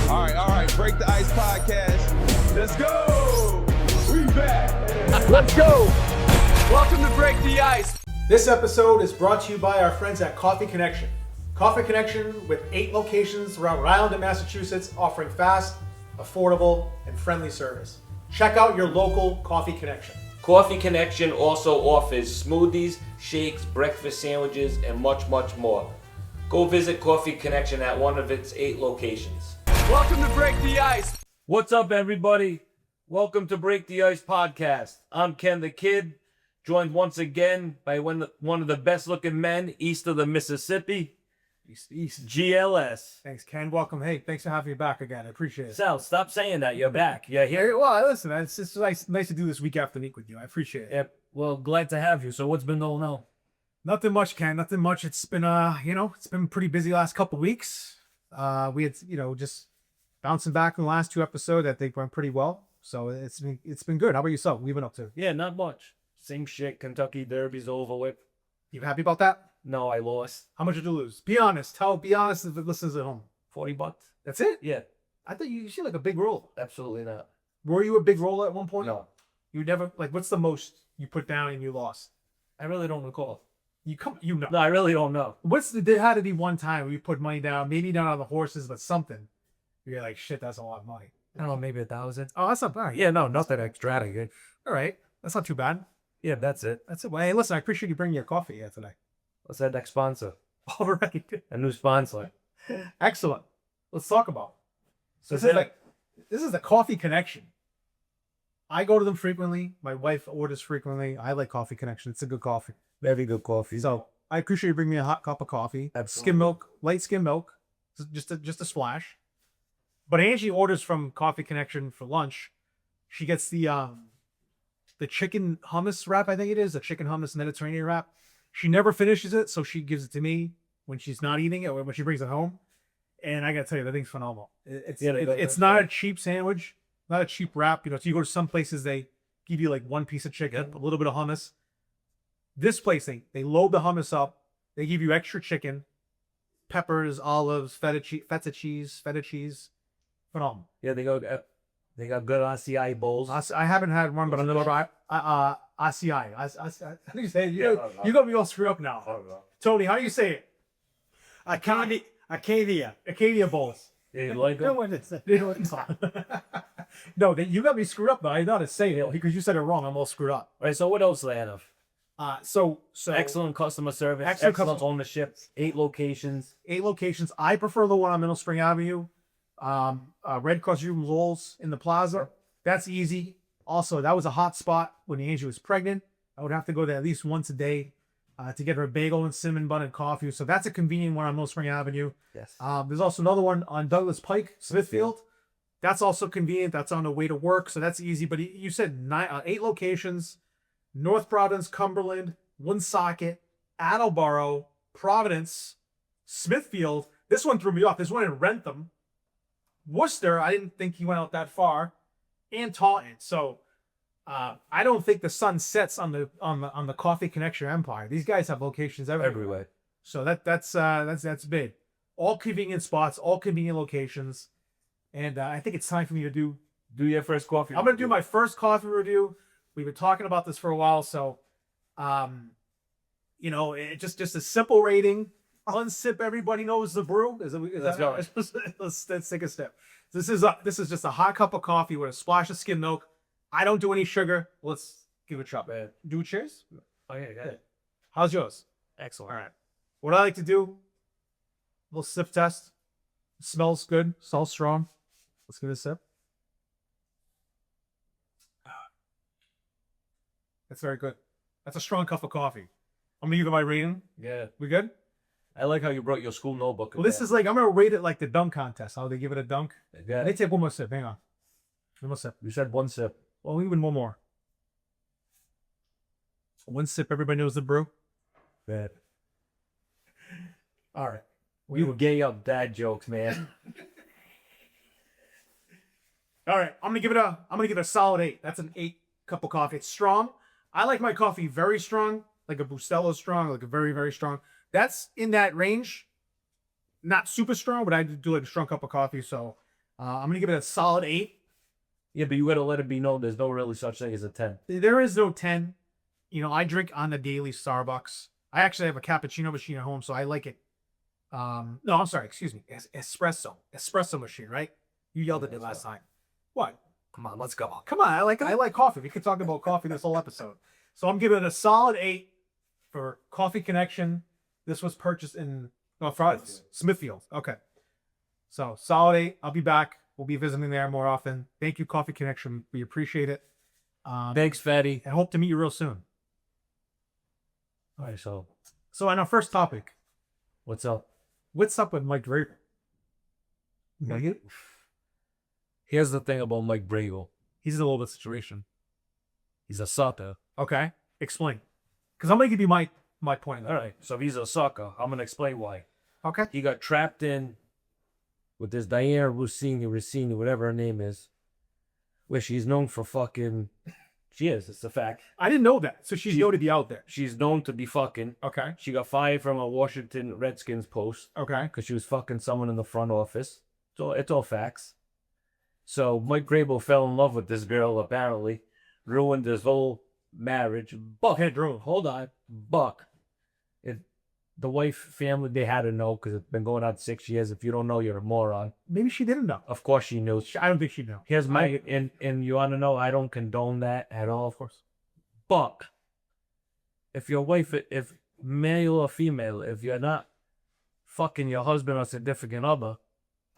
All right. Break the Ice podcast. Let's go. We back. Let's go. Welcome to Break the Ice. This episode is brought to you by our friends at Coffee Connection. Coffee Connection with 8 locations throughout Rhode Island and Massachusetts, offering fast, affordable, and friendly service. Check out your local Coffee Connection. Coffee Connection also offers smoothies, shakes, breakfast sandwiches, and much, much more. Go visit Coffee Connection at one of its 8 locations. Welcome to Break the Ice. What's up, everybody? Welcome to Break the Ice podcast. I'm Ken the Kid, joined once again by one of the best-looking men east of the Mississippi, East. GLS. Thanks, Ken. Welcome. Hey, thanks for having me back again. I appreciate it. Sal, stop saying that. You're back. You're here. Hey, well, listen, man, it's just nice to do this week after week with you. I appreciate it. Yep. Well, glad to have you. So what's been going on? Nothing much, Ken. Nothing much. It's been, it's been pretty busy last couple weeks. We had, just bouncing back in the last 2 episodes. I think went pretty well. So it's been good. How about yourself? What have you been up to? Yeah, not much. Same shit. Kentucky Derby's over with. You happy about that? No, I lost. How much did you lose? Be honest. Be honest if the listeners at home. $40. That's it? Yeah, I thought you like a big roller. absolutely not. Were you a big roller at one point? No, You never, what's the most you put down and you lost? I really don't recall. You know. No, I really don't know. There had to be one time where you put money down, maybe not on the horses, but something. You're like, shit, that's a lot of money. I don't know, maybe 1,000. Oh, that's not bad. Yeah, no, nothing extravagant. All right. That's not too bad. Yeah, that's it. That's it. Well, hey, listen, I appreciate you bringing your coffee here today. What's that next sponsor? All right. A new sponsor. Excellent. Let's talk about it. So This is the Coffee Connection. I go to them frequently. My wife orders frequently. I like Coffee Connection. It's a good coffee. very good coffee. So I appreciate you bringing me a hot cup of coffee. Absolutely. Skim milk, light skim milk, just a splash. But Angie orders from Coffee Connection for lunch. She gets the chicken hummus wrap, I think it is, the chicken hummus Mediterranean wrap. She never finishes it, so she gives it to me when she's not eating it or when she brings it home. And I gotta tell you, that thing's phenomenal. It's not a cheap sandwich, not a cheap wrap. So you go to some places, they give you like one piece of chicken, a little bit of hummus. This place, they load the hummus up. They give you extra chicken, peppers, olives, feta cheese. Phenomenal. Yeah, they got good RCI bowls. I haven't had one, but I'm gonna try RCI. How do you say it? You got me all screwed up now. Tony, how do you say it? Acadia bowls. Yeah, you like No them? one is. No, you got me screwed up. Though. I know how to say it because you said it wrong. I'm all screwed up. All right, so what else do they have? So Excellent customer service, Excellent excellent ownership, 8 locations. 8 locations. I prefer the one on Middle Spring Avenue. Red Cross Room Rolls in the plaza. That's easy. Also, that was a hot spot when Angie was pregnant. I would have to go there at least once a day to get her a bagel and cinnamon bun and coffee. So that's a convenient one on Middle Spring Avenue. Yes. There's also another one on Douglas Pike, Smithfield. That's also convenient. That's on the way to work, so that's easy. But you said 8 locations: North Providence, Cumberland, Woonsocket, Attleboro, Providence, Smithfield. This one threw me off. There's one in Rentham, Worcester. I didn't think he went out that far, and Taunton. So I don't think the sun sets on the Coffee Connection empire. These guys have locations everywhere. So that's big. All convenient spots, all convenient locations, and I think it's time for me to do your first coffee. I'm gonna do my first coffee review. We've been talking about this for a while, so it just a simple rating. Unsip, everybody knows the brew. Let's take a step. This is just a hot cup of coffee with a splash of skim milk. I don't do any sugar. Let's give it a shot, man. Do cheers? Oh yeah, yeah. How's yours? Excellent. All right. What I like to do, a little sip test. It smells good. Smells strong. Let's give it a sip. That's very good. That's a strong cup of coffee. I'm gonna give it my rating. Yeah. We good? I like how you brought your school notebook. Well, this is like, I'm gonna rate it like the dunk contest. How they give it a dunk. Yeah. They take one more sip. Hang on. One more sip. You said one sip. Well, even one more. One sip. Everybody knows the brew. Bad. All right. We were gay up dad jokes, man. All right. I'm gonna give it a solid 8. That's an 8 cup of coffee. It's strong. I like my coffee very strong, like a Bustelo strong, like a very, very strong. That's in that range. Not super strong, but I do like a strong cup of coffee. So I'm gonna give it a solid 8. Yeah, but you gotta let it be known there's no really such thing as a 10. There is no 10. You know, I drink on the daily Starbucks. I actually have a cappuccino machine at home, so I like it. No, I'm sorry, excuse me. Espresso machine, right? You yelled at me last time. What? Come on, let's go. Come on, I like coffee. We could talk about coffee this whole episode. So I'm giving it a solid 8 for Coffee Connection. This was purchased in Smithfield. Okay. So solid 8. I'll be back. We'll be visiting there more often. Thank you, Coffee Connection. We appreciate it. Thanks, Fatty. I hope to meet you real soon. All right, so on our first topic, what's up? what's up with Mike Draper? Here's the thing about Mike Bragel. He's in a little bit of situation. He's a sucker. Okay, explain. Because I'm gonna give you my point. All right, so if he's a sucker, I'm gonna explain why. Okay. He got trapped in with this Diana Rossini, whatever her name is, where she's known for fucking. She is. It's a fact. I didn't know that. So she's known to be out there. She's known to be fucking. Okay. She got fired from a Washington Redskins post Okay. because she was fucking someone in the front office. It's all facts. So Mike Grable fell in love with this girl, apparently, ruined his whole marriage. Buck, hold on, Buck. The wife, family, they had to know because it's been going on 6 years. If you don't know, you're a moron. Maybe she didn't know. Of course she knew. I don't think she knew. Here's my and you want to know? I don't condone that at all. Of course. Buck. If your wife, if male or female, if you're not fucking your husband or significant other,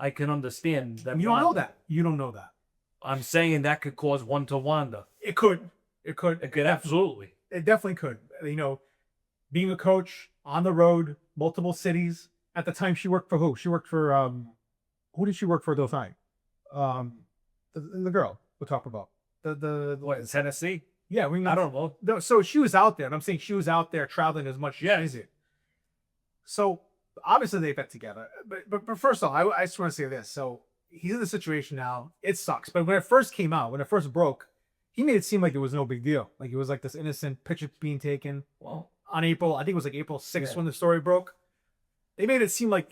I can understand that. You don't know that. You don't know that. I'm saying that could cause one to wander. It could. It could. It could absolutely. It definitely could. You know, being a coach on the road, multiple cities. At the time, she worked for who? She worked for who did she work for at the time? The girl we're talking about. The What, Tennessee? yeah, I don't know. No, so she was out there, and I'm saying she was out there traveling as much as she did. So obviously they've been together. But first of all, I just want to say this. So he's in the situation now. It sucks. But when it first came out, when it first broke, he made it seem like it was no big deal. Like it was like this innocent picture being taken. Well, On April, I think it was like April 6th when the story broke. They made it seem like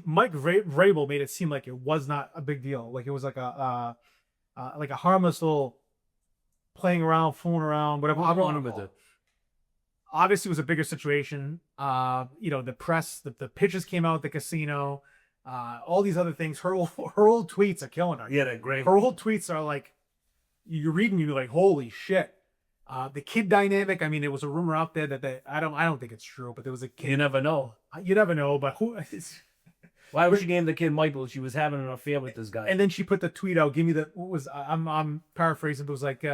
Mike Vrabel made it seem like it was not a big deal. Like it was like a harmless little playing around, fooling around, whatever. I'm on with it. Obviously, it was a bigger situation. You know, the press, the pictures came out at the casino, all these other things. Her old tweets are killing her. Yeah, they're great. Her old tweets are like, you're reading, you're like, holy shit. The kid dynamic. I mean, there was a rumor out there that I don't think it's true, but there was a kid. You never know. You never know, but who? Why would she name the kid Michael? She was having an affair with this guy. And then she put the tweet out. Give me the what was I'm paraphrasing, but it was like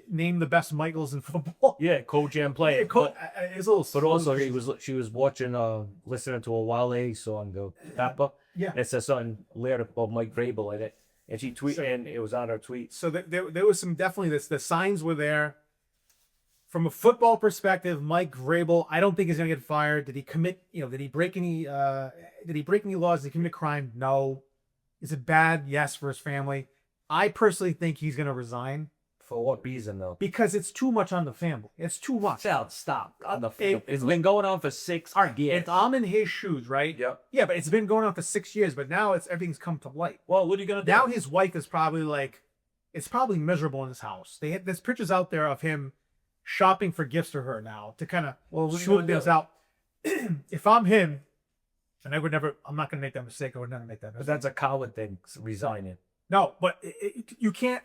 name the best Michaels in football. Yeah, coach and player. It's a little. But also she was watching listening to a Wale song, the Papa. Yeah. And it says something later about Mike Vrabel in it, and she tweeted, and it was on her tweet. So there was some definitely this. The signs were there. From a football perspective, Mike Vrabel, I don't think he's gonna get fired. Did he commit? You know, did he break any? Did he break any laws? Did he commit a crime? No. Is it bad? Yes, for his family. I personally think he's gonna resign. For what reason though? Because it's too much on the family. It's too much. Stop. It's been going on for 6 years. If I'm in his shoes, right? Yep. Yeah, but it's been going on for 6 years. But now everything's come to light. Well, what are you gonna do? Now his wife is probably like, it's probably miserable in his house. There's pictures out there of him shopping for gifts for her now to kind of shoot this out. If I'm him, and I'm not going to make that mistake. I would never make that mistake. But that's a coward thing, resigning. No, but you can't.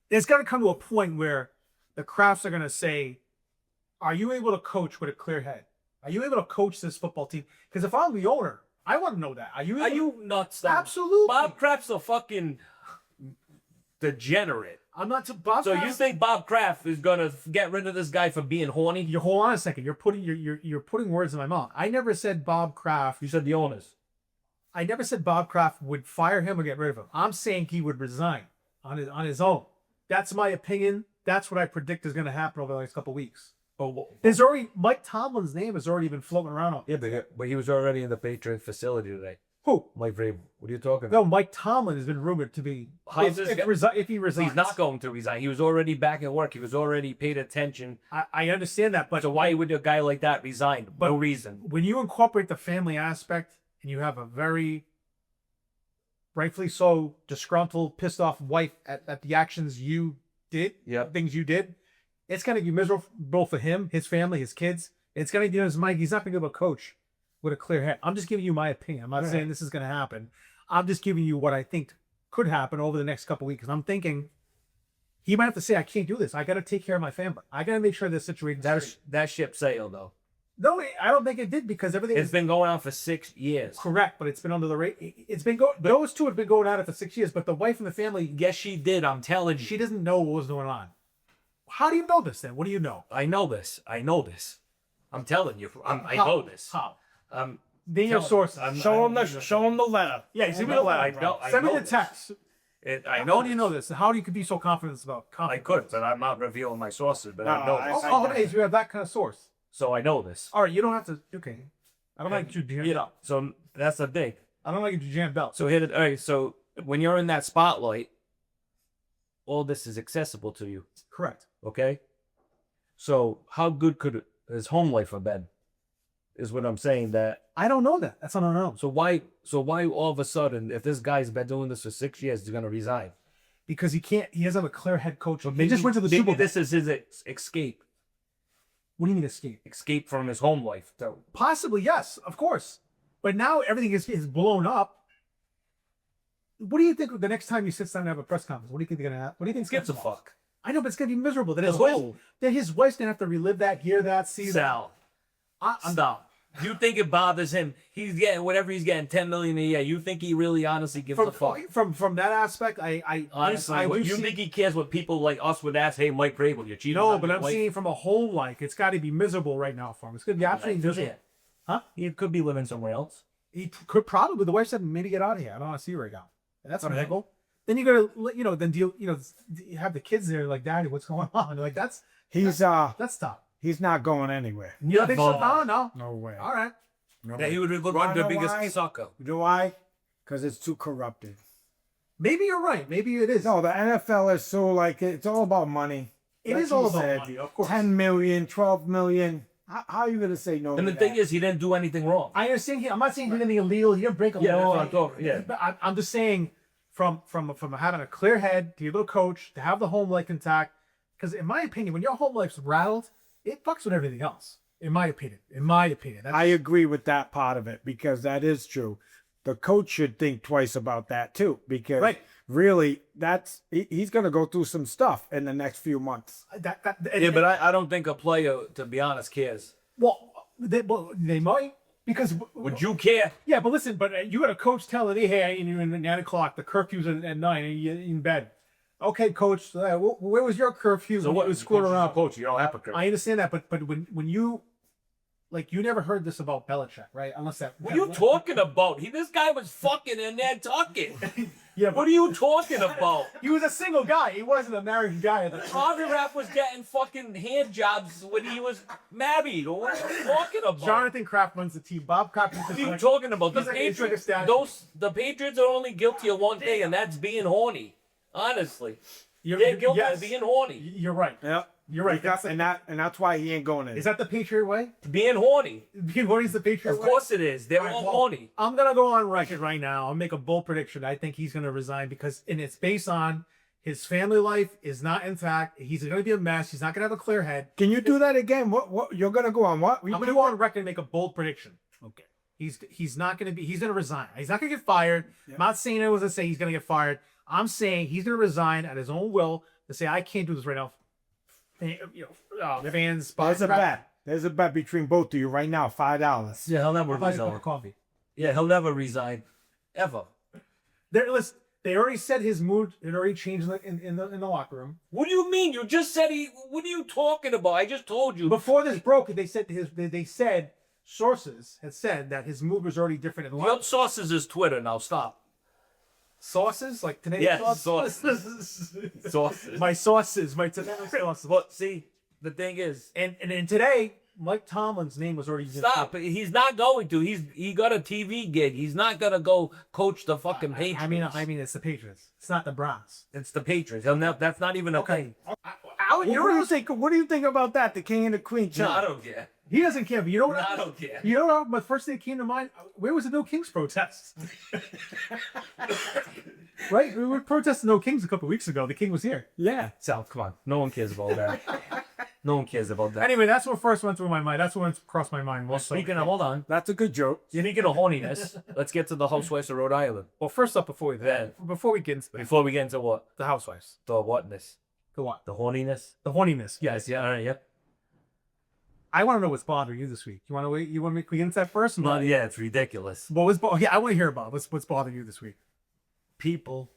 There's got to come to a point where the Crafts are going to say, are you able to coach with a clear head? Are you able to coach this football team? Because if I'm the owner, I want to know that. Are you nuts? Absolutely. Bob Kraft's a fucking degenerate. I'm not. Bob So Kraft, you think Bob Kraft is gonna get rid of this guy for being horny? You hold on a second. You're putting words in my mouth. I never said Bob Kraft. You said the owners. I never said Bob Kraft would fire him or get rid of him. I'm saying he would resign on his own. That's my opinion. That's what I predict is going to happen over the next couple of weeks. Oh, There's already Mike Tomlin's name has already been floating around. yeah, but he was already in the Patriot facility today. Who? Mike Vrabel. What are you talking about? No, Mike Tomlin has been rumored to be. How's this If he resigns, He's not going to resign. He was already back at work. He was already paid attention. I understand that, but So why would a guy like that resign? No reason. when you incorporate the family aspect and you have a very rightfully so, disgruntled, pissed off wife at the actions you did, Yep. things you did, it's going to be miserable for him, his family, his kids. It's going to be his Mike. He's not going to be able to coach with a clear head. I'm just giving you my opinion. I'm not saying this is going to happen. I'm just giving you what I think could happen over the next couple of weeks. I'm thinking he might have to say, I can't do this. I got to take care of my family. I got to make sure this situation. That ship sailed though. No, I don't think it did because everything. It's been going on for 6 years. Correct, but it's been under the rate. It's been going. Those two have been going at it for 6 years, but the wife and the family, Yes, she did. I'm telling you. she doesn't know what was going on. How do you know this then? What do you know? I know this. I'm telling you. I know this. How? I'm Name your sources. Show him the letter. Yeah, send me the letter. Send me the text. I How know. do you know this? How do you be so confident about? I could, but I'm not revealing my sources. But I No, know I- this. Oh, okay. So you have that kind of source. So I know this. All right, you don't have to. Okay, I don't like you jammed up. So that's the thing. I don't like you jammed up. So all right. So when you're in that spotlight, all this is accessible to you. Correct. Okay. So how good could his home life have been? Is what I'm saying. That I don't know that. That's what I don't know. so why all of a sudden, if this guy's been doing this for 6 years, he's gonna resign? Because he can't. He doesn't have a clear head coach. But He just went to the maybe Super Bowl. this is his escape What do you mean escape? from his home life. So Possibly, yes, of course. But now everything is blown up. What do you think the next time he sits down and have a press conference? What do you think they're gonna have? What do you think gives a fuck. I know, but it's gonna be miserable. Then his whole- wife, then his wife's gonna have to relive that, hear that, see that. Sal, stop. You think it bothers him? He's getting whatever he's getting, 10 million a year. You think he really honestly gives a fuck? From that aspect, I Honestly, I you see- think he cares what people like us would ask? Hey, Mike Vrabel, you're cheating. No, on but your I'm wife?" seeing from a home life, it's got to be miserable right now for him. It's gonna be absolutely miserable. Yeah. Huh? He could be living somewhere else. He could probably. The wife said, "Maybe get out of here. I don't want to see you right now." And that's miserable. Then you gotta, then deal. You have the kids there, like, Daddy, what's going on? Like that's He's that's tough. he's not going anywhere. You don't think so? No. No way. All right. No That way. he would run Wanna the know biggest why? sucker. You know why? Because it's too corrupted. Maybe you're right. Maybe it is. No, the NFL is so like it's all about money. It Like is all you about said, money, of course. 10 million, 12 million. How are you gonna say no? And to the thing that? is, he didn't do anything wrong. I understand. I'm not saying he did anything illegal. He didn't break a Yeah, law. that's what I'm talking- yeah. But I'm just saying, from having a clear head, to be able to coach, to have the home life intact. Because in my opinion, when your home life's rattled, it fucks with everything else. In my opinion. That's, I agree with that part of it because that is true. The coach should think twice about that too because Right. really he's going to go through some stuff in the next few months. Yeah, but I don't think a player, to be honest, cares. well, they might because Would you care? yeah, but listen, but you got a coach telling you, hey, you're in 9 o'clock, the curfew's at 9, and you're in bed. Okay, coach, where was your curfew? So when what you was screwing around? Coach, you don't have a coach. I understand that, but when you, like, you never heard this about Belichick, right? Unless that. What are you talking about? This guy was fucking in there talking. Yeah, What are you talking about? he was a single guy. He wasn't a married guy at the time. Autograph was getting fucking hand jobs when he was married. What are you talking about? Jonathan Kraft runs the team. Bob Kraft. What are you talking about? The He's like- he's like a Patriots, statue. the Patriots are only guilty of one thing, and that's being horny. Honestly, they're guilty of being horny. You're right. Yeah. You're right. And that's why he ain't going in. Is that the Patriot way? Being horny. Being horny is the Patriot Of way? course it is. They're All right, all well, horny. I'm gonna go on record right now. I'll make a bold prediction. I think he's gonna resign and it's based on his family life is not intact. He's gonna be a mess. He's not gonna have a clear head. Can you do that again? What you're going to go on what? I'm gonna go on record and make a bold prediction. Okay. He's not gonna be. He's gonna resign. He's not gonna get fired. I'm not saying it was to say he's gonna get fired. I'm saying he's gonna resign at his own will to say I can't do this right now. Fans. There's a bet. There's a bet between both of you right now. $5. Yeah, he'll never I'll buy you a cup resign. of coffee. Yeah, he'll never resign. Ever. Listen, they already said his mood had already changed in the locker room. What do you mean? You just said he. What are you talking about? I just told you. Before this broke, they said sources had said that his mood was already different in the locker Your room. sources is Twitter now. Stop. Sources like today. Yeah, sources. Sources. My sources. My today sources. But see, the thing is, And today, Mike Tomlin's name was already stop. He's not going to. He got a TV gig. He's not gonna go coach the fucking Patriots. I mean, it's the Patriots. It's not the Browns. it's the Patriots. He'll that's not even a Okay. thing. What do you think about that? The king and the queen. No, I Chilling. don't care. He doesn't care. But you know what? I don't care. You know what? My first thing that came to mind. Where was the No Kings protest? Right? We were protesting No Kings a couple of weeks ago. The king was here. Yeah. Sal, come on. No one cares about that. No one cares about that. Anyway, that's what first went through my mind. That's what went across my mind. Well, speaking of, hold on. That's a good joke. Speaking of horniness, let's get to the housewives of Rhode Island. Well, first up, before we Then, get into that, before we get into what? the housewives. The whatness? The what? The horniness? The horniness. Yes, yeah, all right, yep. I want to know what's bothering you this week. You want to wait? You want me to get into that first? Well, yeah, it's ridiculous. What was? Yeah, I want to hear about what's bothering you this week. People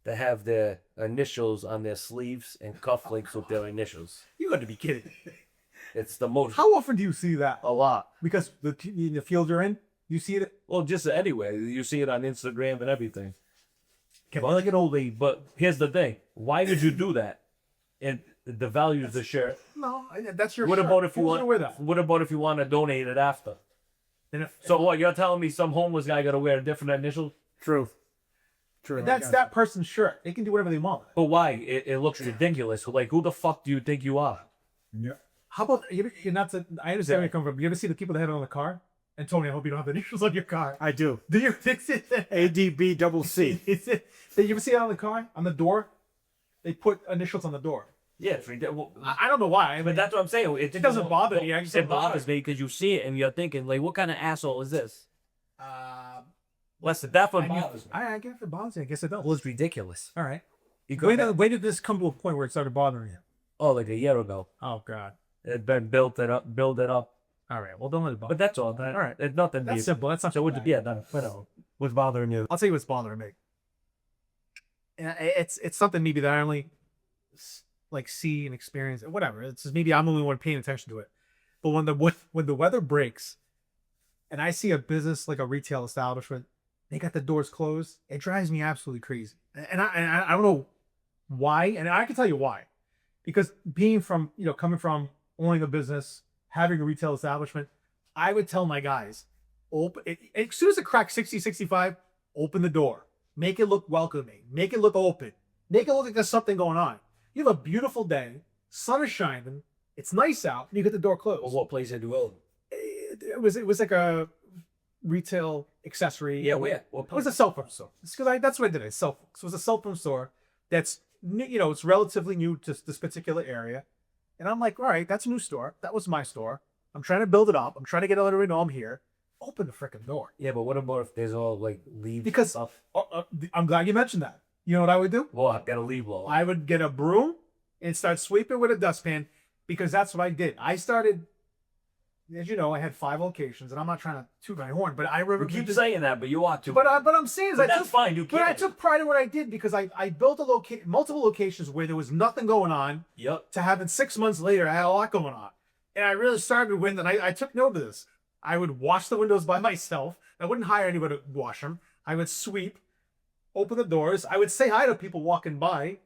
that have their initials on their sleeves and cufflinks with their initials. You got to be kidding. It's the most. How often do you see that? A lot. Because the field you're in, you see it. Well, just anyway, you see it on Instagram and everything. Well, like an old lady, but here's the thing: why did you do that? And the value of the shirt. No, that's your. What shirt. about if you Who's want? gonna wear that? What about if you want to donate it after? And if, So what? You're telling me some homeless guy got to wear a different initial? True. True. that's that person's shirt. They can do whatever they want. But why? It looks ridiculous. Like, who the fuck do you think you are? Yeah. How about you're not? I understand where you come from. You ever see the people that have it on the car? And Tony, I hope you don't have the initials on your car. I do. Do you fix it? ADB double C. Is it? Did you ever see it on the car? On the door? They put initials on the door. Yeah, it's ridiculous. I don't know why. I mean, But that's what I'm saying. it doesn't bother me. I just It bothers me because you see it and you're thinking, like, what kind of asshole is this? Listen, that's what bothers me. I guess it bothers me. I guess it does. Well, it's ridiculous. All right. You When did this come to a point where it started bothering you? Oh, like a year ago. Oh God. It been built it up. All right. Well, don't let it bother. But that's all. All right. It's nothing. That's simple. That's not So so what's bad. yeah, no, whatever. What's bothering you? I'll tell you what's bothering me. It's something maybe that I only like see and experience, whatever. It's just maybe I'm the only one paying attention to it. But when the weather breaks, and I see a business like a retail establishment, they got the doors closed. It drives me absolutely crazy, and I don't know why, and I can tell you why, because being from coming from owning a business, having a retail establishment, I would tell my guys, open it, as soon as it cracks 60, 65, open the door. Make it look welcoming. Make it look open. Make it look like there's something going on. You have a beautiful day. Sun is shining. It's nice out. And you get the door closed. Well, what place did you own? It was like a retail accessory. Yeah, where? It was a cell phone store. It's because that's what I did. It was a cell phone store that's it's relatively new to this particular area. And I'm like, all right, that's a new store. That was my store. I'm trying to build it up. I'm trying to get everybody to know I'm here. Open the freaking door. Yeah, but what about if there's all like leaves Because and stuff? I'm glad you mentioned that. You know what I would do? Well, I've got a leave blower. I would get a broom and start sweeping with a dustpan, because that's what I did. I started, as you know, I had 5 locations, and I'm not trying to toot my horn, but I remember. You keep saying that, but you ought to. But I'm saying is But I that's fine. You But I can't. took pride in what I did, because I built multiple locations where there was nothing going on, Yep. to having 6 months later I had a lot going on, and I really started with, and I took note of this. I would wash the windows by myself. I wouldn't hire anybody to wash them. I would sweep, open the doors. I would say hi to people walking by,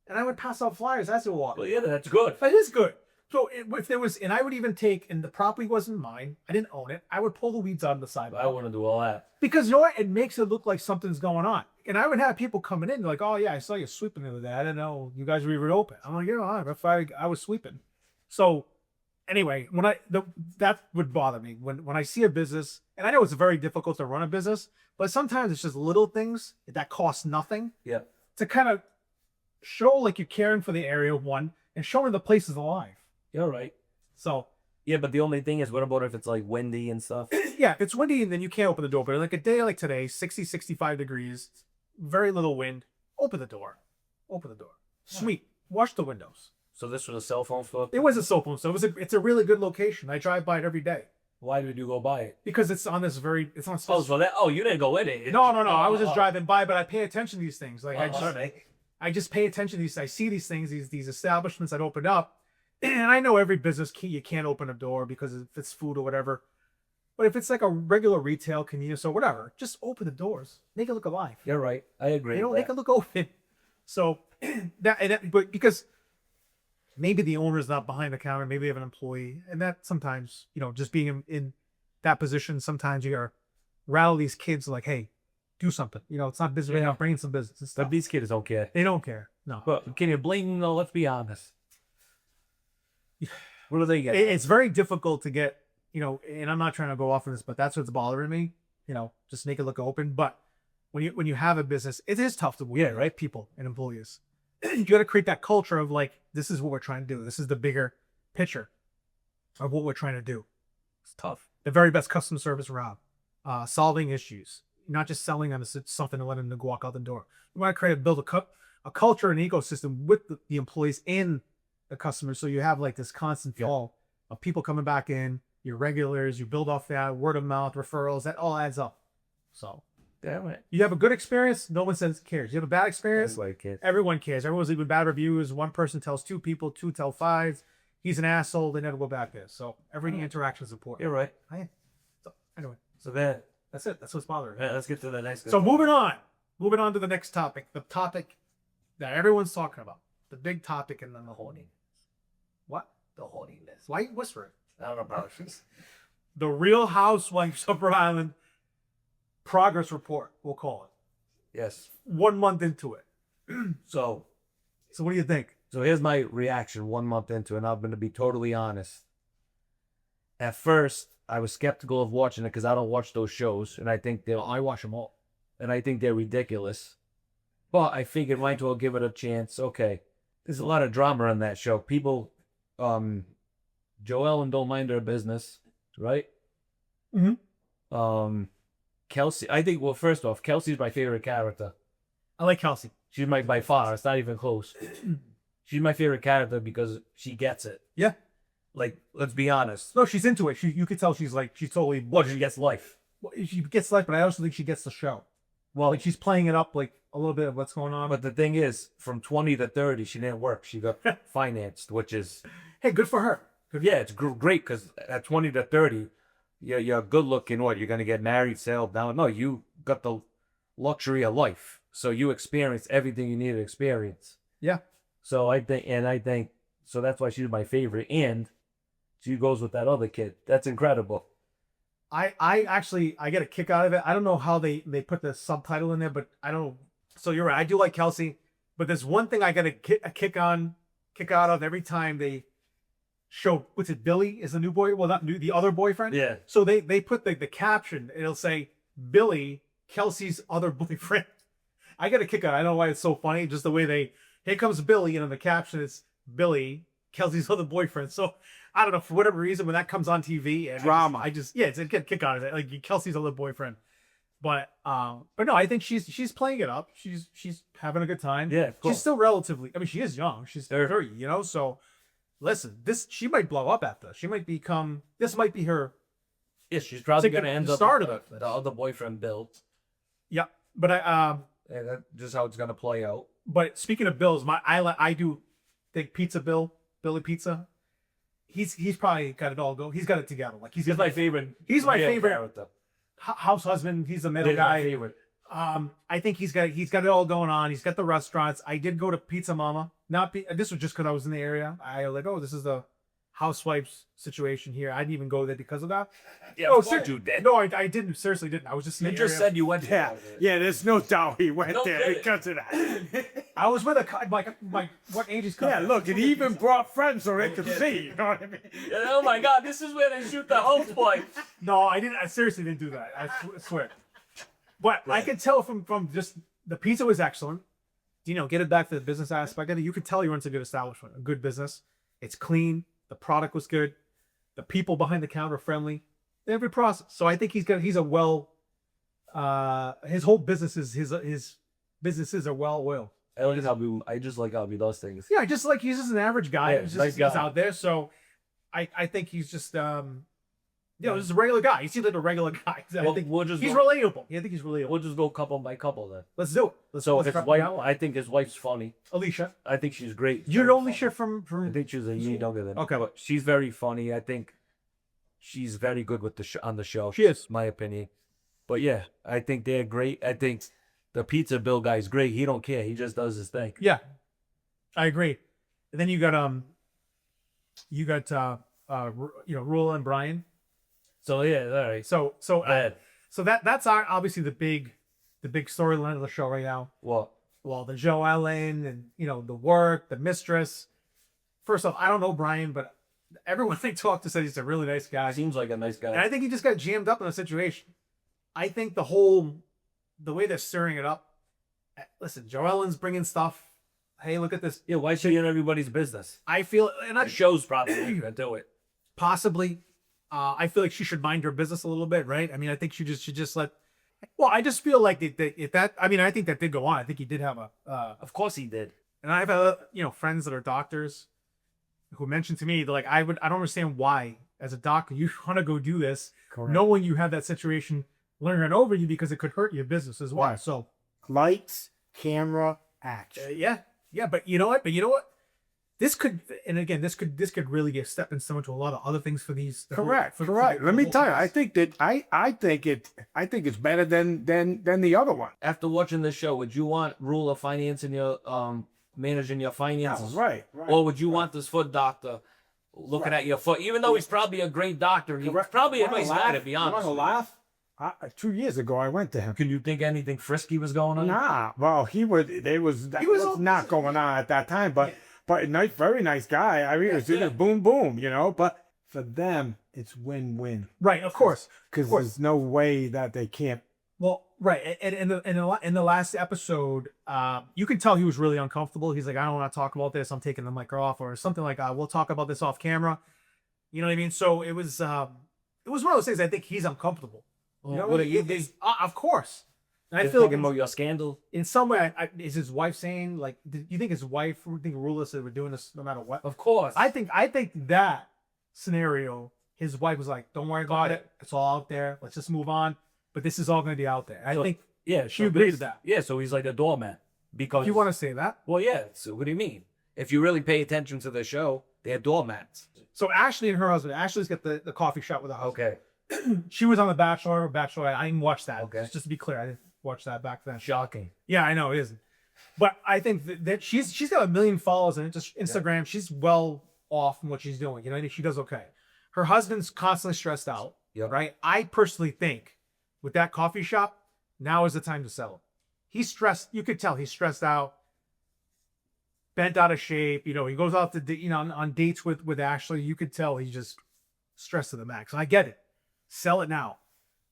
and I would pass out flyers as they were walking. Well, yeah, that's good. That is good. So if there was, and I would even take, and the property wasn't mine, I didn't own it, I would pull the weeds out of the sidewalk. I want to do all that. Because you know what? It makes it look like something's going on. And I would have people coming in like, oh yeah, I saw you sweeping the other day. I didn't know you guys were even open. I'm like, yeah, all right, if I was sweeping. So anyway, that would bother me when I see a business, and I know it's very difficult to run a business, but sometimes it's just little things that cost nothing Yeah. to kind of show like you're caring for the area, one, and showing the place is alive. You're right. So Yeah, but the only thing is, what about if it's like windy and stuff? yeah, if it's windy and then you can't open the door, but like a day like today, 60, 65 degrees, very little wind, open the door. Open the door. Sweep. Wash the windows. So this was a cell phone store? It was a cell phone, so it's a really good location. I drive by it every day Why did you go buy it? because it's on it's on. Oh, so that, you didn't go in it. No. I was Oh, just driving by, but I pay attention to these things. Like oh, I just pay attention to these. I see these things, these establishments that opened up, and I know every business you can't open a door because if it's food or whatever. But if it's like a regular retail convenience or whatever, just open the doors, make it look alive. You're right. I agree. with Make that. it look open. So but because maybe the owner is not behind the counter, maybe they have an employee, and that sometimes just being in that position, sometimes you gotta rally these kids like, hey, do something. It's not business right now. Bring in some business and But stuff. these kids don't care. They don't care. No. But can you blame them? No, let's be honest. What do they get? It's very difficult to get, and I'm not trying to go off on this, but that's what's bothering me. Just make it look open. But when you have a business, it is tough to work, right? People and employees. You got to create that culture of like, this is what we're trying to do. This is the bigger picture of what we're trying to do. It's tough. The very best customer service, Rob. Solving issues, not just selling them something and letting them walk out the door. You want to build a culture and ecosystem with the employees and the customers, so you have like this constant flow of people coming back in, your regulars. You build off that word of mouth, referrals. That all adds up. So Damn it. you have a good experience, no one cares. You have a bad experience, Everybody cares. everyone cares. Everyone's leaving bad reviews. One person tells two people, two tell five. He's an asshole. They never go back there. So every interaction is important. You're right. So anyway, So then, that's it. That's what's bothering me. let's get to the next. So moving on to the next topic, the topic that everyone's talking about, the big topic in the horniness. what? The horniness. Why you whispering? I don't know about this. The Real Housewives of Rhode Island progress report, we'll call it. Yes. 1 month into it. So what do you think? here's my reaction 1 month into it, and I'm going to be totally honest. At first, I was skeptical of watching it because I don't watch those shows, and I think I watch them all, and I think they're ridiculous. But I figured, might as well give it a chance. Okay, there's a lot of drama on that show. People, Joelle and don't mind their business, right? Mm-hmm. Kelsey, I think. Well, first off, Kelsey's my favorite character. I like Kelsey. She's by far. It's not even close. She's my favorite character because she gets it. Yeah. Like, let's be honest. No, she's into it. You could tell she's totally. Well, she gets life. She gets life, but I also think she gets the show. Well, Like she's playing it up like a little bit of what's going on. but the thing is, from 20 to 30, she didn't work. She got financed, which is, Hey, good for her. yeah, it's great because at 20 to 30, you're good looking. What, you're going to get married, settle down? No, you got the luxury of life. So you experience everything you need to experience. Yeah. So I think, so that's why she's my favorite. And she goes with that other kid. That's incredible. I actually get a kick out of it. I don't know how they put the subtitle in there, but I don't. So you're right. I do like Kelsey, but there's one thing I get a kick out of every time they show. What's it? Billy is the new boy. Well, not new. The other boyfriend. Yeah. So they put the caption. It'll say Billy, Kelsey's other boyfriend. I get a kick out. I don't know why it's so funny. Just the way here comes Billy, and the caption is Billy, Kelsey's other boyfriend. So I don't know, for whatever reason, when that comes on TV, and Drama. it's a kick out of it, like Kelsey's other boyfriend. But no, I think she's playing it up. She's having a good time. Yeah, of course. She's still relatively. I mean, she is young. She's 30. So listen, she might blow up after. She might become. This might be her. Yeah, she's probably It's like going to the end up start with of it. the other boyfriend built. Yeah, but Yeah, that's just how it's going to play out. But speaking of Bills, I do think Billy Pizza. He's probably got it all go. He's got it together. Like he's my favorite. He's my male favorite character. house husband. He's the middle He's my guy. favorite. I think he's got it all going on. He's got the restaurants. I did go to Pizza Mama. This was just because I was in the area. I was like, oh, this is the housewives situation here. I didn't even go there because of that. Yeah, Oh, of course you did. No, I didn't. Seriously, didn't. I was just in You the just area. said you went there. Yeah, there's no doubt he went No there kidding. because of that. I was with what Angie's cousin. Yeah, look, and he even brought friends so they could see. You know what I mean? Oh my God, this is where they shoot the housewife. No, I didn't. I seriously didn't do that. I swear. But I could tell from just the pizza was excellent. Get it back to the business aspect of it. You could tell you were into a good establishment, a good business. It's clean. The product was good. The people behind the counter are friendly. Every process. So I think he's a well. His whole his businesses are well oiled. I just like how he does things. Yeah, just like he's just an average guy. Yeah, He's nice just guy. he's out there. So I think he's just just a regular guy. He seems like a regular guy. I think he's relatable. Yeah, I think he's relatable. We'll just go couple by couple then. Let's do it. So let's his drop it wife, down. I think his wife's funny. Alicia, I think she's great. you're only sure from I think she's a year younger than. Okay. But she's very funny. I think she's very good with on the show. She is. My opinion. But yeah, I think they're great. I think the Pizza Bill guy's great. He don't care. He just does his thing. Yeah, I agree. And then you got Rula and Brian. So yeah, all right. So Bad. that's obviously the big storyline of the show right now. What? Well, the Joe Ellen and the work, the mistress. First off, I don't know Brian, but everyone they talked to said he's a really nice guy. Seems like a nice And guy. I think he just got jammed up in a situation. I think the way they're stirring it up. Listen, Joellen's bringing stuff. Hey, look at this. Yeah, why should you in everybody's business? I feel, and The I show's probably gonna do it. possibly, I feel like she should mind her business a little bit, right? I mean, I think she should just let. Well, I just feel like if that. I mean, I think that did go on. I think he did have a. Of course he did. And I've had friends that are doctors, who mentioned to me they're like, I don't understand why as a doctor you want to go do this, Correct. knowing you have that situation lingering over you because it could hurt your business as well. Right. So Lights, camera, action. yeah, but you know what? This could, and again, this could really get stepping stone to a lot of other things for these. Correct. for Correct. the Let me whole tell you, business. I think it's better than the other one. After watching this show, would you want rule of finance in your managing your finances? Right. Or would you want this foot doctor looking at your foot? Even though he's probably a great doctor, he's probably a nice guy, to be honest. You want to laugh? 2 years ago, I went to him. Can you think anything frisky was going on? Nah, well, he was not going on at that time, but nice, very nice guy. I mean, it was boom, boom, But for them, it's win-win Right, of course. because there's no way that they can't. Well, right, and in the last episode, you can tell he was really uncomfortable. He's like, I don't want to talk about this. I'm taking the mic off, or something like, we'll talk about this off camera. You know what I mean? So it was one of those things. I think he's uncomfortable. You know, What are you? of course. And I They're feel talking like about your scandal. in some way, is his wife saying like, do you think his wife would think Rula said we're doing this no matter what? Of course. I think that scenario, his wife was like, don't worry about it. It's all out there. Let's just move on. But this is all going to be out there. I think yeah, she agrees with that. Yeah, so he's like a doormat. Because you want to say that. well, yeah. So what do you mean? If you really pay attention to the show, they're doormats. So Ashley and her husband. Ashley's got the coffee shop with her husband. Okay. She was on The Bachelor, Bachelorette. I didn't watch that. Okay. Just to be clear, I didn't watch that back then. Shocking. Yeah, I know it isn't. But I think that she's got 1 million followers on just Instagram. She's well off in what she's doing. You know, she does okay. Her husband's constantly stressed out. Yep. Right. I personally think with that coffee shop, now is the time to sell. He's stressed. You could tell he's stressed out, bent out of shape. You know, he goes out to on dates with Ashley. You could tell he's just stressed to the max. And I get it. Sell it now.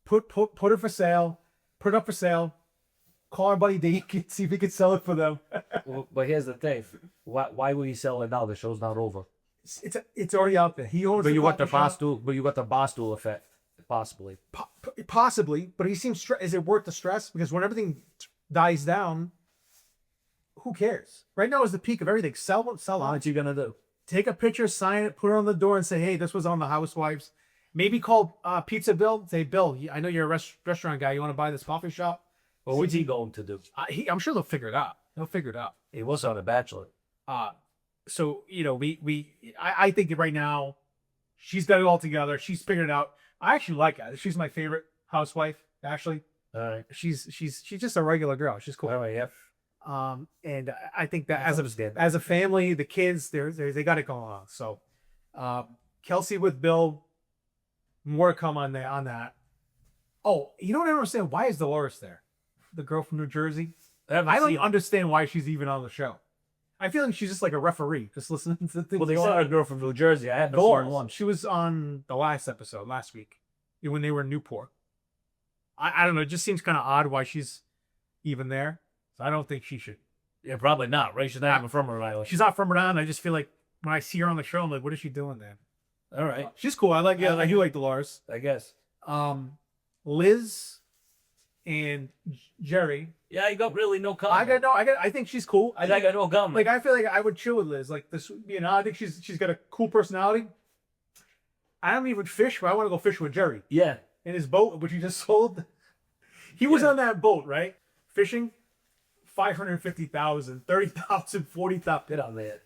Put it for sale. Put it up for sale. Call our buddy Dave. See if he could sell it for them. Well, but here's the thing. Why would he sell it now? The show's not over. It's already out there. He owns. But the you got the coffee shop. Barstool. But you got the Barstool effect, possibly. Possibly, but he seems stressed. Is it worth the stress? Because when everything dies down, who cares? Right now is the peak of everything. Sell What out. aren't you gonna do? Take a picture, sign it, put it on the door, and say, "Hey, this was on the Housewives." Maybe call Pizza Bill. Say, "Bill, I know you're a restaurant guy. You want to buy this coffee shop?" Well, what's he going to do? I'm sure they'll figure it out. They'll figure it out. He was on The Bachelor. So I think right now she's got it all together. She's figured it out. I actually like her. She's my favorite housewife. Ashley. All right. She's just a regular girl. She's cool. All right. Yep. And I think that That's understandable. as a family, the kids, they got it going on. So, Kelsey with Bill, more to come on that. Oh, you don't understand, why is Dolores there? The girl from New Jersey. I don't understand why she's even on the show. I feel like she's just like a referee, just listening to things. Well, they he all said. had a girl from New Jersey. I had no foreign one. She was on the last episode last week when they were in Newport. I don't know. It just seems kind of odd why she's even there. So I don't think she should. Yeah, probably not. Right? She's not even from Rhode Island. She's not from Rhode Island. I just feel like when I see her on the show, I'm like, what is she doing there? All right. She's cool. I do like Dolores. I guess. Liz and Jerry. Yeah, you got really no comment. I think she's cool. I got no comment. Like I feel like I would chill with Liz. Like this, I think she's got a cool personality. I don't even fish, but I want to go fish with Jerry Yeah. in his boat, which he just sold. He was on that boat, right? Fishing, 550,000, 30,000, 40,000. Get on there.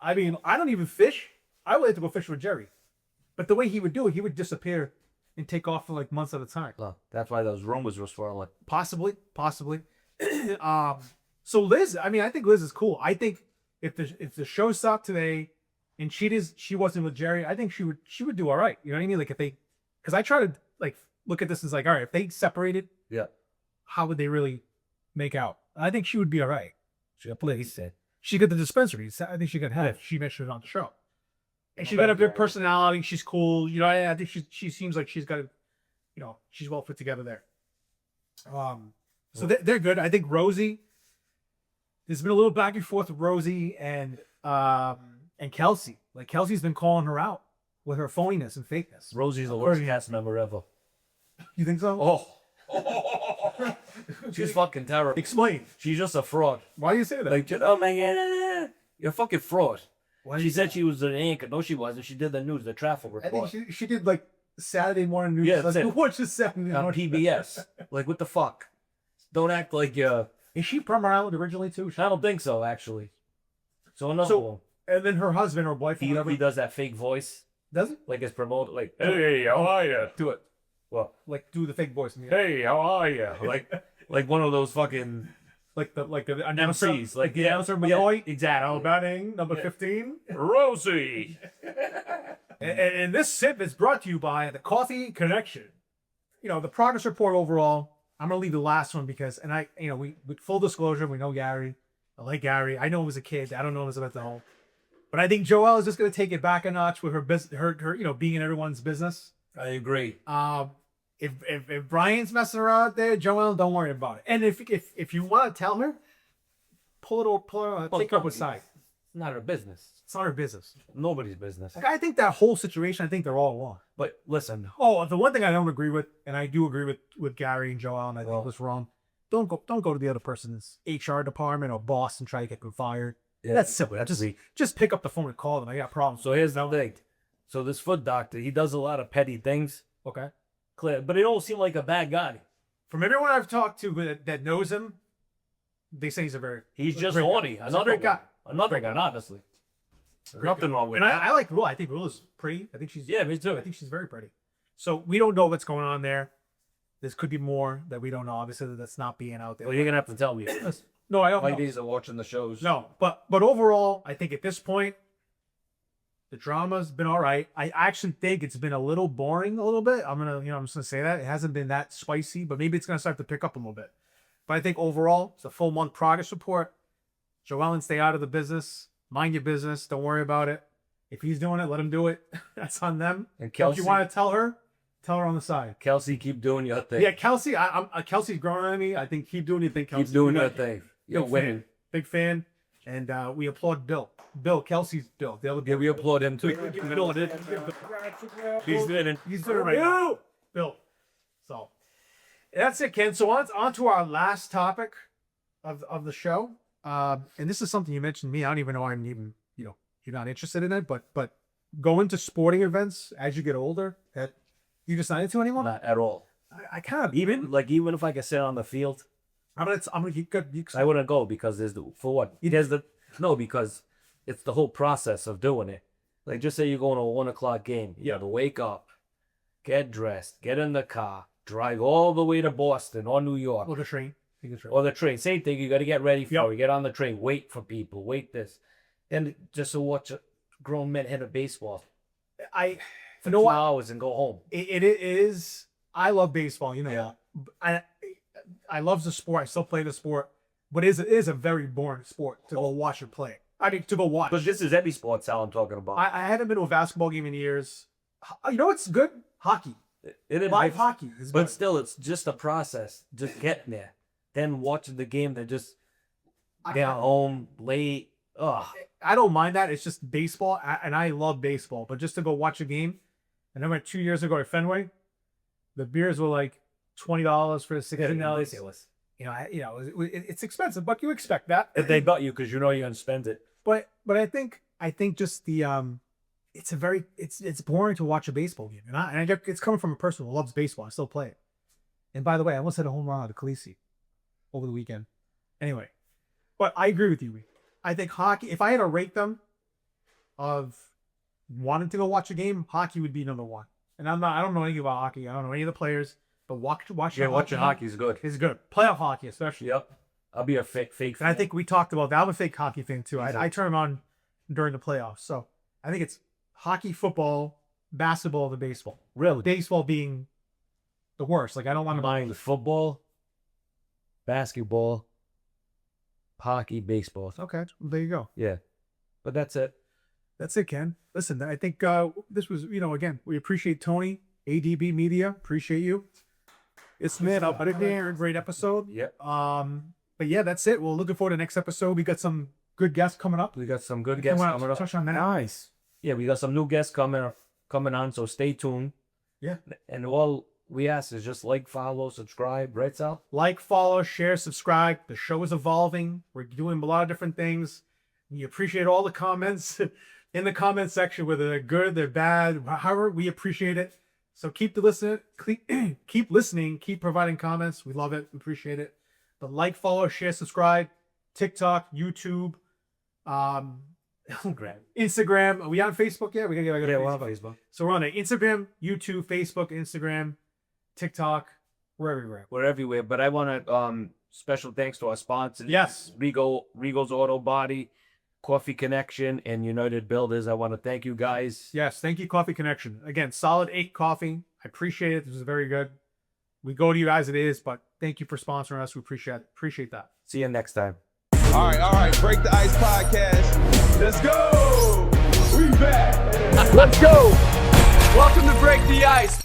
I mean, I don't even fish. I would like to go fish with Jerry, but the way he would do it, he would disappear and take off for like months at a time. Well, that's why those rumors were swirling. Possibly. So Liz, I mean, I think Liz is cool. I think if the show stopped today and she wasn't with Jerry, I think she would do all right. You know what I mean? Like because I try to like look at this as like, all right, if they separated, Yeah. how would they really make out? I think she would be all right. She got police said. She got the dispensary. I think she got half. She mentioned it on the show. And she's got a good personality. She's cool. You know, I think she seems like she's got a, you know, she's well put together there. So they're good. I think Rosie. There's been a little back and forth with Rosie and Kelsey. Like Kelsey's been calling her out with her phoniness and fakeness. Rosie's the worst cast member ever. You think so? Oh. She's fucking terrible. Explain. She's just a fraud. Why do you say that? Like, oh my god, you're a fucking fraud. Why She said she was an anchor. No, she wasn't. She did the news, the traffic I report. think she did like Saturday morning news. Yeah, that's it. What's just Saturday On morning? PBS. Like, what the fuck? Don't act like you. Is she from Ireland originally too? I don't think so, actually. So another one. And then her husband or boyfriend, whatever, He does that fake voice, does it? like it's promoted. Like, hey, how are you? Do it. Well, Like do the fake voice. hey, how are you? Like one of those fucking Like the announcer. MCs. Like, the announcer Malloy. exactly. Batting number 15. Rosie. And this sip is brought to you by the Coffee Connection. You know, the progress report overall, I'm going to leave the last one because, and I, you know, we, with full disclosure, we know Gary. I like Gary. I know him as a kid. I don't know him as about the home. But I think Joelle is just going to take it back a notch with her business, her, you know, being in everyone's business. I agree. If Brian's messing around there, Joelle, don't worry about it. And if you want to tell her, take her up aside. It's not her business. It's not her business. Nobody's business. Like, I think that whole situation, I think they're all wrong. But listen, Oh, the one thing I don't agree with, and I do agree with Gary and Joel, and I think was wrong. Don't go to the other person's HR department or boss and try to get them fired. Yeah. That's simple. That's just pick up the phone and call them. I got problems. so here's the thing. So this foot doctor, he does a lot of petty things, Okay. clear, but he don't seem like a bad guy. From everyone I've talked to that knows him, they say he's a very He's just great guy. horny. He's a Another great guy. Another guy, honestly. Nothing wrong with And that. I like Rule. I think Rule is pretty. I think she's Me too. I think she's very pretty. So we don't know what's going on there. This could be more that we don't know. Obviously, that's not being out there. Well, you're gonna have to tell me. No, I don't know. Ladies are watching the shows. No, but overall, I think at this point, the drama's been all right. I actually think it's been a little boring, a little bit. I'm just gonna say that it hasn't been that spicy, but maybe it's gonna start to pick up a little bit. But I think overall, it's a full month progress report. Joellen, stay out of the business. Mind your business. Don't worry about it. If he's doing it, let him do it. That's on them. And If Kelsey, you want to tell her on the side. Kelsey, keep doing your thing. Yeah, Kelsey. Kelsey's growing on me. I think keep doing your thing, Kelsey. keep doing your thing. You're Big winning. fan. Big fan. And we applaud Bill. Kelsey's Bill. The other Yeah, we applaud him too. Bill did. He's winning. He's doing it right now. Bill. So that's it, Ken. So on to our last topic of the show. And this is something you mentioned to me. I don't even know I'm even, you're not interested in it, but going to sporting events as you get older, that you're just not into anymore? Not at all. I kind of Even if I could sit on the field, I'm gonna keep good. I wouldn't go because because it's the whole process of doing it. Like, just say you're going to a 1 o'clock game. You got to wake up, get dressed, get in the car, drive all the way to Boston or New York. Or the train. Take the train. Or the train. Same thing. You got to get ready for Yep. it. You get on the train, wait for people, wait this. And just to watch grown men hit a baseball for 2 hours and go home. It is. I love baseball. I love the sport. I still play the sport, but it is a very boring sport to go watch or play. I mean, to go watch. But this is any sports, Al, I'm talking about. I haven't been to a basketball game in years. You know what's good? Hockey. It is Live hockey is But good. still, it's just a process. Just getting there. Then watching the game, then just down home, late. Ugh. I don't mind that. It's just baseball, and I love baseball. But just to go watch a game, and I went 2 years ago to Fenway. The beers were like $20 for $16. It's expensive, but you expect that. If they got you because you know you're gonna spend it. But I think just the it's boring to watch a baseball game, and it's coming from a person who loves baseball. I still play it. And by the way, I almost hit a home run out of Khaleesi over the weekend. Anyway, but I agree with you. I think hockey. If I had to rate them of wanting to go watch a game, hockey would be number one. And I don't know anything about hockey. I don't know any of the players, but watching hockey is good. is good. Playoff hockey, especially. Yep. I'll be a fake And I think we talked about that. I'm a fake hockey fan too. I turn them on during the playoffs. So I think it's hockey, football, basketball, and baseball. Really? Baseball being the worst. Like I don't want to Buying the football, basketball, hockey, baseball. Okay, there you go. Yeah. But that's it. That's it, Ken. Listen, I think this was, again, we appreciate Tony, ADB Media. Appreciate you. It's man up. Great episode. Yep. But yeah, that's it. We're looking forward to the next episode. We got some good guests coming up. We got some good guests coming up. Touch on that. Nice. Yeah, we got some new guests coming on, so stay tuned. Yeah. And all we ask is just like, follow, subscribe, right, Sal? Like, follow, share, subscribe. The show is evolving. We're doing a lot of different things. We appreciate all the comments in the comment section, whether they're good, they're bad, however, we appreciate it. So keep listening, keep providing comments. We love it. We appreciate it. But like, follow, share, subscribe. TikTok, YouTube, Instagram. Are we on Facebook yet? Yeah, we're on Facebook. So we're on Instagram, YouTube, Facebook, Instagram, TikTok. We're everywhere. We're everywhere. But I want to special thanks to our sponsors. Yes. Regal's Auto Body, Coffee Connection, and United Builders. I want to thank you guys. Yes, thank you, Coffee Connection. Again, solid 8 coffee. I appreciate it. This is very good. We go to you as it is, but thank you for sponsoring us. We appreciate that. See you next time. All right. Break the Ice podcast. Let's go. We back. Let's go. Welcome to Break the Ice.